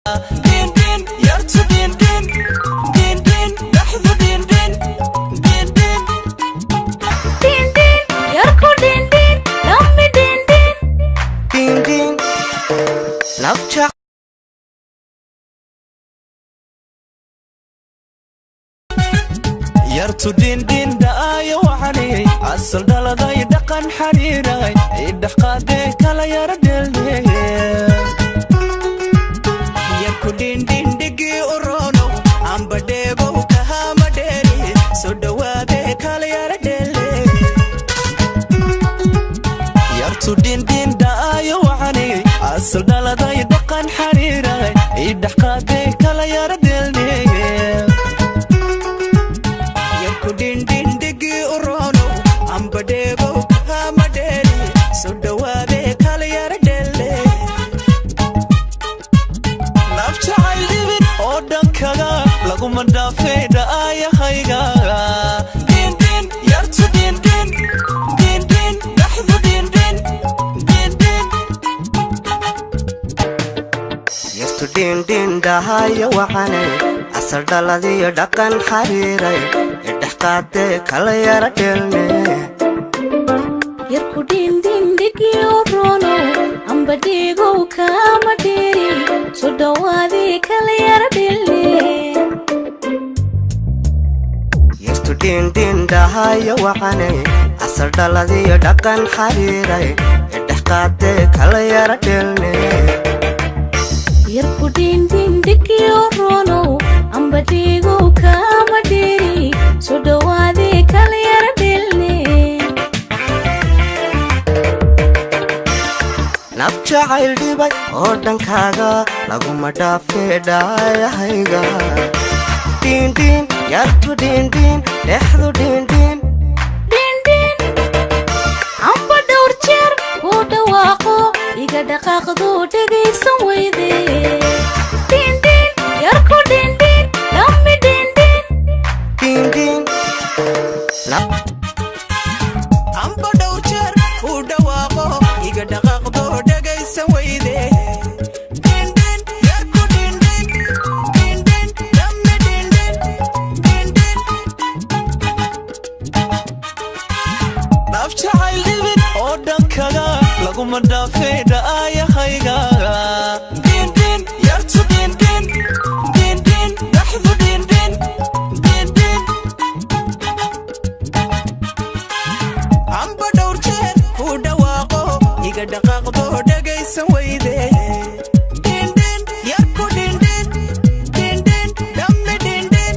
دين دين يرتو دين دين دين دين لحظة دين دين دين دين دين دين يركو دين دين لمي دين دين دين دين لفجع يرتو دين دين دايا وحني أصل دلداي دقن حريراي إدحقادي كلا يردلني يركو دين دين دقي أورونو عم بديبو كهاما ديري سودوادي كلا يردلني يرتو دين دين دايا وحني أصل دلداي دقن حريراي إدحقادي كلا يردلني din din digi urono ambadego hamadeli sodawade kala yaradelle nafta livin odan kaga lagu mandafeda ayahayga din din yartu din din din din lahdu din din din din yartu din din dahaya waxane asal daladiyo dhaqan xariiray idhaqaade kala yaradhelne yarku din din digi urono ambadego kama deri sodawade kala yaradhelne yartu din din dahaya waxane asal daladiyo dhaqan xariiray idhaqaade kala yaradhelne yarku din din digi urono ambadego kama deri sodawade kala yaradhelne nafjacayl dhibay oo dhankaaga laguma dhaafeedhaayahayga din din yartu din din dhexdu din din din din amba dhowr jeer kuu dhawaaqo iga dhaqaaqdu dhegaysan weyde din din yarku din din lami din din din din amba dhowr jeer kuu dhawaaqo iga dhaqaaqdu dhegaysan weyde din din yarku din din din din lami din din din din nafjacayl dhibin oo dhankaga laguma dhaafeedha ayahayga din din yartu din din din din laxdu din din din din amba dhowr jeer kuu dhawaaqo iga dhaqaaqdo dhegaysan weyde din din yarku din din din din lami din din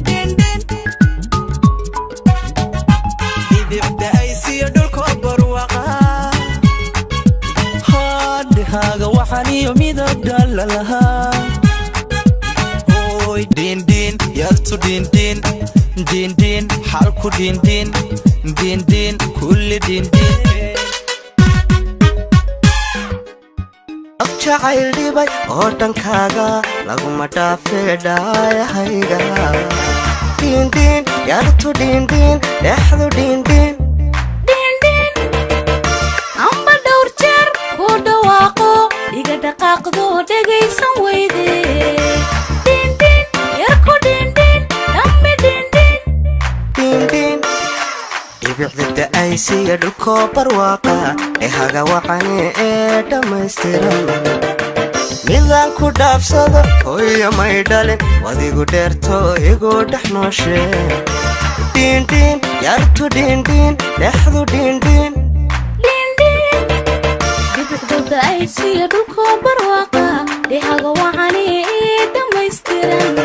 din din idibda ay siyo dhulko barwaqa haadhahaaga waxaan iyo midab dhalalahaa hoy din din yartu din din din din xalku din din din din kulli din din nafjacayl dhibay oo dhankaaga laguma dhaafeedhaayahayga din din yartu din din dhexdu din din din din amba dhowr jeer kuu dhawaaqo iga dhaqaaqdu dhegaysan weyde din din yarku din din lami din din din din dhibicda ay siya dhulko barwaaqa dhehaga waxane ee dhammaystiran midaan ku dhaafsado hooyo may dhalin wadigu dheerto igu dhex nooshe din din yartu din din dhexdu din din din din dhibicda ay siya dhulko barwaaqa dhehaga waxane ee dhammaystiran